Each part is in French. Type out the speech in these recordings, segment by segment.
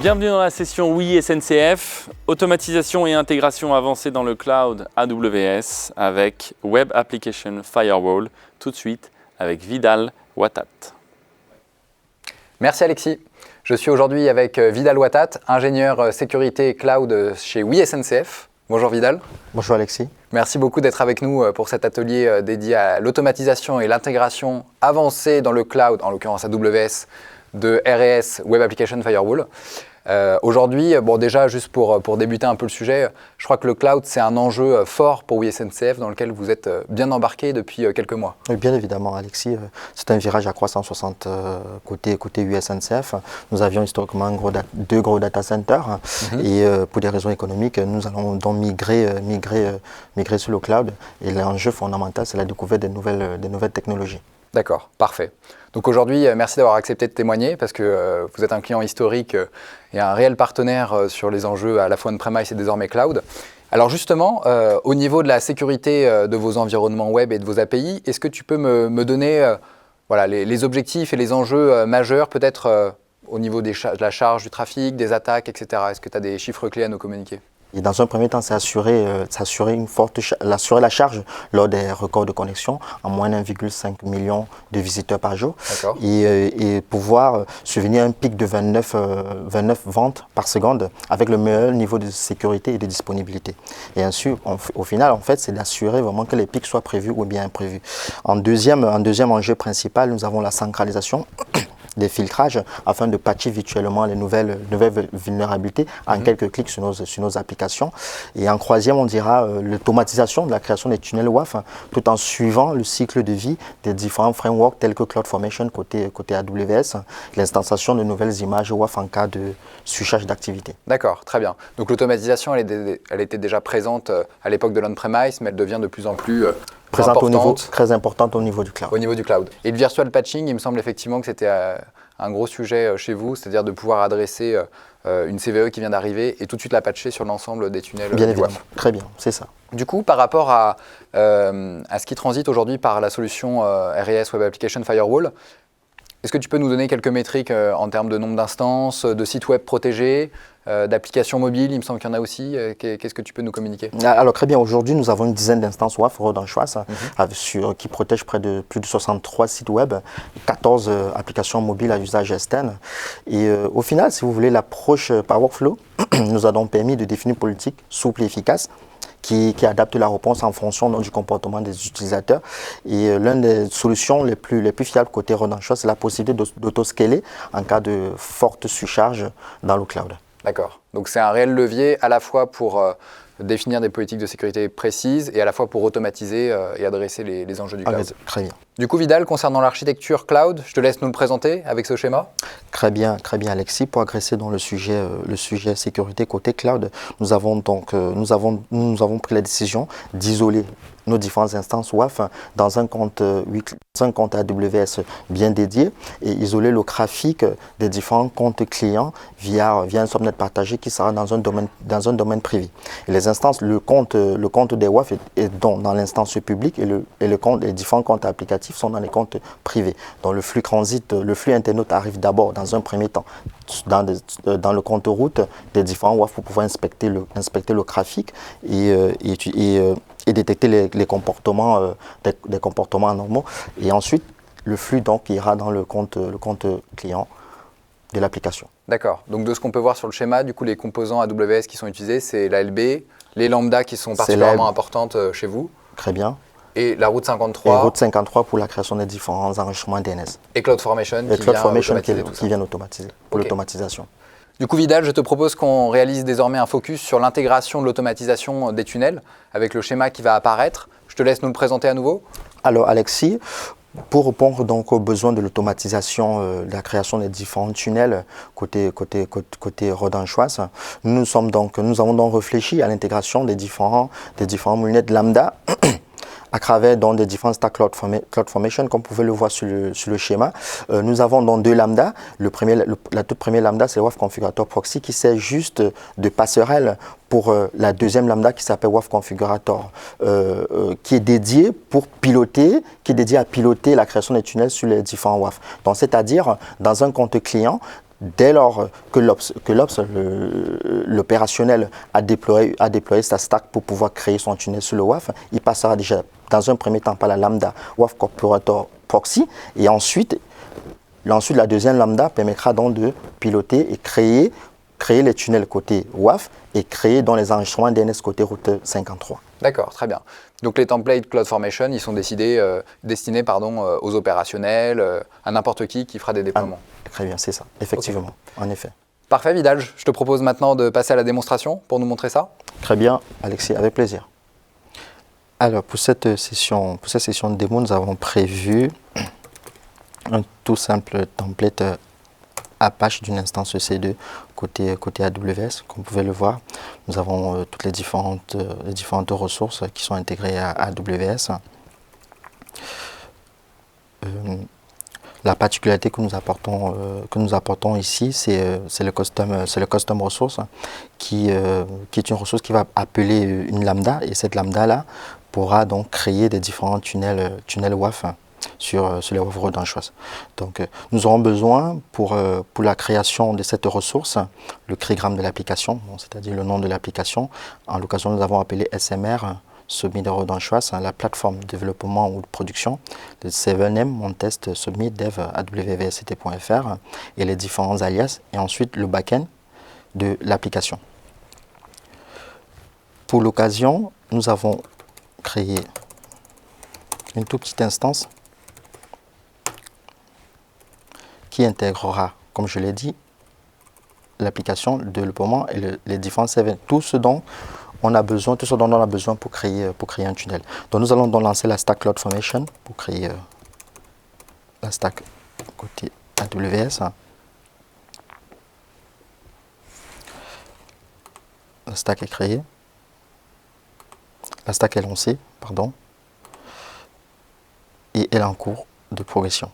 Bienvenue dans la session Oui SNCF, automatisation et intégration avancée dans le cloud AWS avec Web Application Firewall, tout de suite avec Vidal Wattat. Merci Alexis. Je suis aujourd'hui avec Vidal Wattat, ingénieur sécurité cloud chez Oui SNCF. Bonjour Vidal. Bonjour Alexis. Merci beaucoup d'être avec nous pour cet atelier dédié à l'automatisation et l'intégration avancée dans le cloud, en l'occurrence AWS, de RAS Web Application Firewall. Aujourd'hui, déjà juste pour débuter un peu le sujet, je crois que le cloud c'est un enjeu fort pour Oui SNCF dans lequel vous êtes bien embarqué depuis quelques mois. Oui, bien évidemment Alexis, c'est un virage à 360 côté Oui SNCF. Nous avions historiquement deux gros data centers et pour des raisons économiques, nous allons donc migrer sur le cloud et l'enjeu fondamental c'est la découverte des nouvelles technologies. D'accord, parfait. Donc aujourd'hui, merci d'avoir accepté de témoigner parce que vous êtes un client historique et un réel partenaire sur les enjeux à la fois on-premise et désormais cloud. Alors justement, au niveau de la sécurité de vos environnements web et de vos API, est-ce que tu peux me donner les objectifs et les enjeux majeurs peut-être au niveau de la charge du trafic, des attaques, etc. Est-ce que tu as des chiffres clés à nous communiquer ? Et dans un premier temps, c'est assurer la charge lors des records de connexion en moins d'1,5 million de visiteurs par jour et pouvoir subvenir un pic de 29 ventes par seconde avec le meilleur niveau de sécurité et de disponibilité. Et ainsi, au final, en fait, c'est d'assurer vraiment que les pics soient prévus ou bien imprévus. En deuxième enjeu principal, nous avons la centralisation des filtrages afin de patcher virtuellement les nouvelles vulnérabilités en quelques clics sur nos applications. Et en troisième, on dira l'automatisation de la création des tunnels WAF tout en suivant le cycle de vie des différents frameworks tels que CloudFormation côté AWS, l'instanciation de nouvelles images WAF en cas de switchage d'activité. D'accord, très bien. Donc l'automatisation, elle était déjà présente à l'époque de l'on-premise, mais elle devient de plus en plus très importante au niveau du cloud. Au niveau du cloud. Et le virtual patching, il me semble effectivement que c'était un gros sujet chez vous, c'est-à-dire de pouvoir adresser une CVE qui vient d'arriver et tout de suite la patcher sur l'ensemble des tunnels. Bien évidemment, très bien, c'est ça. Du coup, par rapport à ce qui transite aujourd'hui par la solution RAS Web Application Firewall, est-ce que tu peux nous donner quelques métriques en termes de nombre d'instances, de sites web protégés, d'applications mobiles, il me semble qu'il y en a aussi. Qu'est-ce que tu peux nous communiquer ? Alors très bien, aujourd'hui nous avons une dizaine d'instances WAF Rodenschwarz qui protègent plus de 63 sites web, 14 applications mobiles à usage externe. Et au final, si vous voulez, l'approche par workflow nous a donc permis de définir une politique souple et efficace qui adapte la réponse en fonction du comportement des utilisateurs. Et l'une des solutions les plus fiables côté Rodenschwarz, c'est la possibilité d'autoscaler en cas de forte surcharge dans le cloud. D'accord. Donc c'est un réel levier à la fois pour définir des politiques de sécurité précises et à la fois pour automatiser et adresser les enjeux du cloud. Très bien. Du coup, Vidal, concernant l'architecture cloud, je te laisse nous le présenter avec ce schéma. Très bien Alexis. Pour agresser dans le sujet sécurité côté cloud, nous avons pris la décision d'isoler nos différentes instances WAF dans un compte AWS bien dédié et isoler le trafic des différents comptes clients via un subnet partagé qui sera dans un domaine privé. Et les instances, le compte des WAF est dans l'instance publique et les différents comptes applicatifs sont dans les comptes privés. Donc le flux internaute arrive d'abord dans un premier temps dans le compte route des différents WAF pour pouvoir inspecter le trafic et détecter les comportements, des comportements anormaux. Et ensuite, le flux donc ira dans le compte client de l'application. D'accord. Donc de ce qu'on peut voir sur le schéma, du coup, les composants AWS qui sont utilisés, c'est l'ALB, les lambdas qui sont particulièrement importantes chez vous. Très bien. Et la route 53. Et route 53 pour la création des différents enregistrements DNS. Et CloudFormation qui vient automatiser pour l'automatisation. Du coup, Vidal, je te propose qu'on réalise désormais un focus sur l'intégration de l'automatisation des tunnels avec le schéma qui va apparaître. Je te laisse nous le présenter à nouveau. Alors Alexis, pour répondre donc aux besoins de l'automatisation de la création des différents tunnels côté Rodenschwarz, nous avons donc réfléchi à l'intégration des différents moulinettes lambda à travers des différents stacks CloudFormation, comme vous pouvez le voir sur le schéma. Nous avons donc deux lambdas. La toute première lambda, c'est le WAF Configurator Proxy qui sert juste de passerelle pour la deuxième lambda qui s'appelle WAF Configurator, qui est dédié à piloter la création des tunnels sur les différents WAF. Donc, c'est-à-dire, dans un compte client, dès lors que l'Ops, l'opérationnel, a déployé sa stack pour pouvoir créer son tunnel sur le WAF, il passera déjà dans un premier temps par la lambda WAF Corporator Proxy, et ensuite la deuxième lambda permettra donc de piloter et créer les tunnels côté WAF et créer dans les enregistrements DNS côté routeur 53. D'accord, très bien. Donc les templates CloudFormation, ils sont destinés aux opérationnels, à n'importe qui fera des déploiements. Très bien, c'est ça, effectivement, en effet. Parfait, Vidal. Je te propose maintenant de passer à la démonstration pour nous montrer ça. Très bien, Alexis, avec plaisir. Alors, pour cette session de démo, nous avons prévu un tout simple template Apache d'une instance EC2 côté AWS. Comme vous pouvez le voir, nous avons toutes les différentes ressources qui sont intégrées à AWS. La particularité que nous apportons ici, c'est le custom resource qui est une ressource qui va appeler une lambda, et cette lambda-là pourra donc créer des différents tunnels WAF sur les WAF road en choix. Donc nous aurons besoin pour la création de cette ressource, le CRIGRAM de l'application, c'est-à-dire le nom de l'application. En l'occasion, nous avons appelé SMR, Submit Road en choix, la plateforme de développement ou de production, le 7M, mon test submit dev wvct.fr et les différents alias, et ensuite le backend de l'application. Pour l'occasion, nous avons créé une toute petite instance qui intégrera, comme je l'ai dit, l'application de développement et les différents serveurs, tout ce dont on a besoin pour créer un tunnel. Donc nous allons donc lancer la stack CloudFormation pour créer la stack côté AWS. La stack est créée. La stack est lancée, pardon. Et elle est en cours de progression.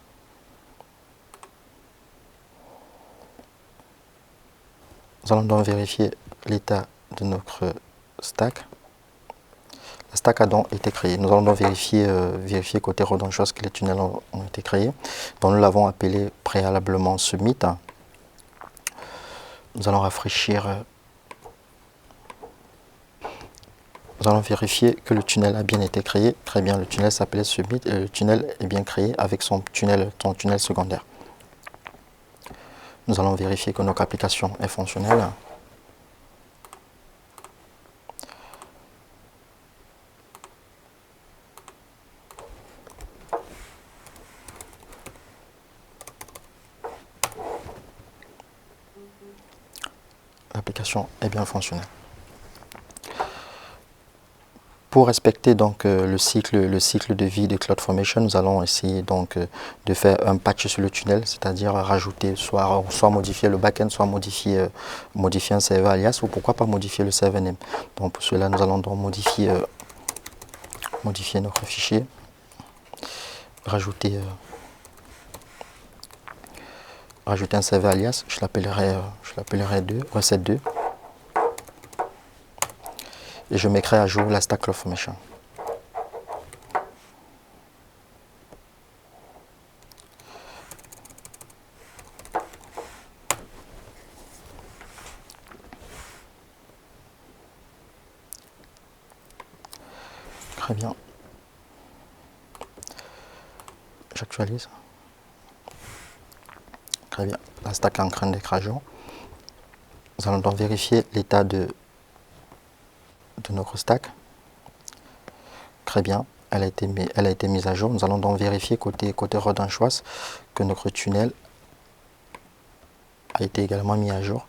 Nous allons donc vérifier l'état de notre stack. La stack a donc été créée. Nous allons donc vérifier côté road en choix que les tunnels ont été créés. Donc nous l'avons appelé préalablement submit. Nous allons rafraîchir. Nous allons vérifier que le tunnel a bien été créé. Très bien, le tunnel s'appelait submit et le tunnel est bien créé avec son tunnel secondaire. Nous allons vérifier que notre application est fonctionnelle. L'application est bien fonctionnelle. Pour respecter donc le cycle de vie de CloudFormation, nous allons essayer donc de faire un patch sur le tunnel, c'est-à-dire rajouter soit modifier le backend, soit modifier un serveur alias, ou pourquoi pas modifier le server name. Donc pour cela, nous allons donc modifier notre fichier, rajouter un serveur alias, je l'appellerai recette 2. Et je mettrai à jour la stack CloudFormation. Très bien. J'actualise. Très bien. La stack est en train d'être à jour. Nous allons donc vérifier l'état de notre stack. Très bien, elle a été mise à jour. Nous allons donc vérifier côté road en choix que notre tunnel a été également mis à jour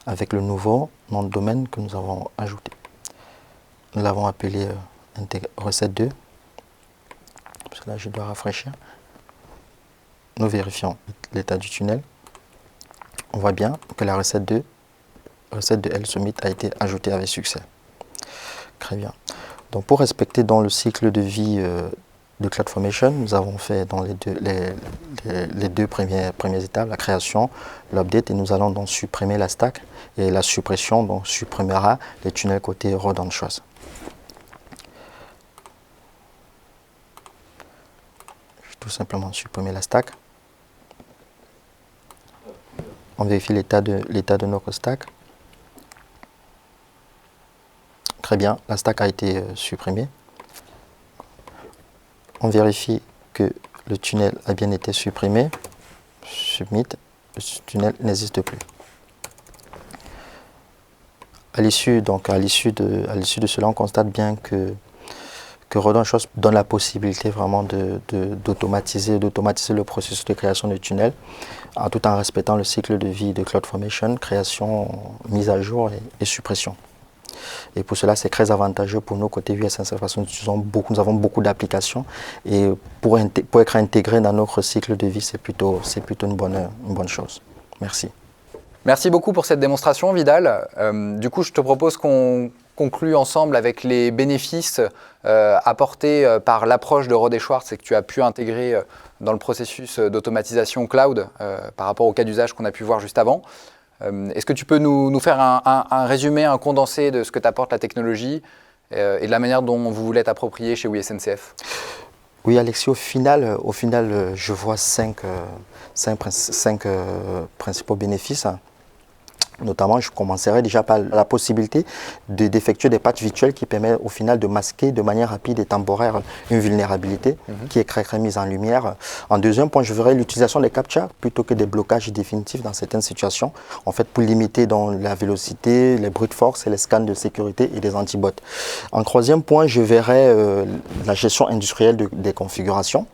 avec le nouveau nom de domaine que nous avons ajouté. Nous l'avons appelé recette 2. Parce que là, je dois rafraîchir. Nous vérifions l'état du tunnel. On voit bien que la recette de LSubmit a été ajoutée avec succès. Très bien. Donc pour respecter dans le cycle de vie de CloudFormation, nous avons fait dans les deux premières étapes, la création, l'update, et nous allons donc supprimer la stack, et la suppression donc supprimera les tunnels côté road en choix. Je vais tout simplement supprimer la stack. On vérifie l'état de notre stack. Très bien, la stack a été supprimée. On vérifie que le tunnel a bien été supprimé. Submit, le tunnel n'existe plus. À l'issue de cela, on constate bien que Rodon Choice donne la possibilité vraiment d'automatiser le processus de création de tunnels, tout en respectant le cycle de vie de CloudFormation, création, mise à jour et suppression. Et pour cela, c'est très avantageux pour nous côté VSNCF parce que nous avons beaucoup d'applications et pour être intégré dans notre cycle de vie, c'est plutôt une bonne chose. Merci. Merci beaucoup pour cette démonstration, Vidal. Du coup, je te propose qu'on conclue ensemble avec les bénéfices apportés par l'approche de Rode et Schwartz et que tu as pu intégrer dans le processus d'automatisation cloud par rapport au cas d'usage qu'on a pu voir juste avant. Est-ce que tu peux nous faire un résumé, un condensé de ce que t'apporte la technologie et de la manière dont vous voulez t'approprier chez WeSNCF? Oui, Alexis, au final, je vois cinq principaux bénéfices. Notamment, je commencerai déjà par la possibilité d'effectuer des patchs virtuels qui permettent au final de masquer de manière rapide et temporaire une vulnérabilité qui est très mise en lumière. En deuxième point, je verrai l'utilisation des captcha plutôt que des blocages définitifs dans certaines situations, en fait pour limiter la vélocité, les brute force et les scans de sécurité et des antibots. En troisième point, je verrai la gestion industrielle des configurations.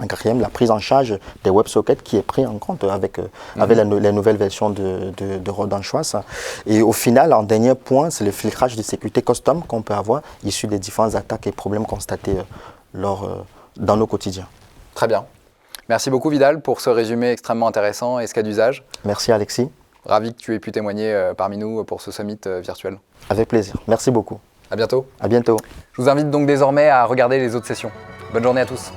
En quatrième, la prise en charge des WebSockets qui est pris en compte avec les nouvelles versions de Rodon Choice. Et au final, en dernier point, c'est le filtrage de sécurité custom qu'on peut avoir issu des différentes attaques et problèmes constatés dans nos quotidiens. Très bien. Merci beaucoup Vidal pour ce résumé extrêmement intéressant et ce cas d'usage. Merci Alexis. Ravi que tu aies pu témoigner parmi nous pour ce summit virtuel. Avec plaisir. Merci beaucoup. À bientôt. À bientôt. Je vous invite donc désormais à regarder les autres sessions. Bonne journée à tous.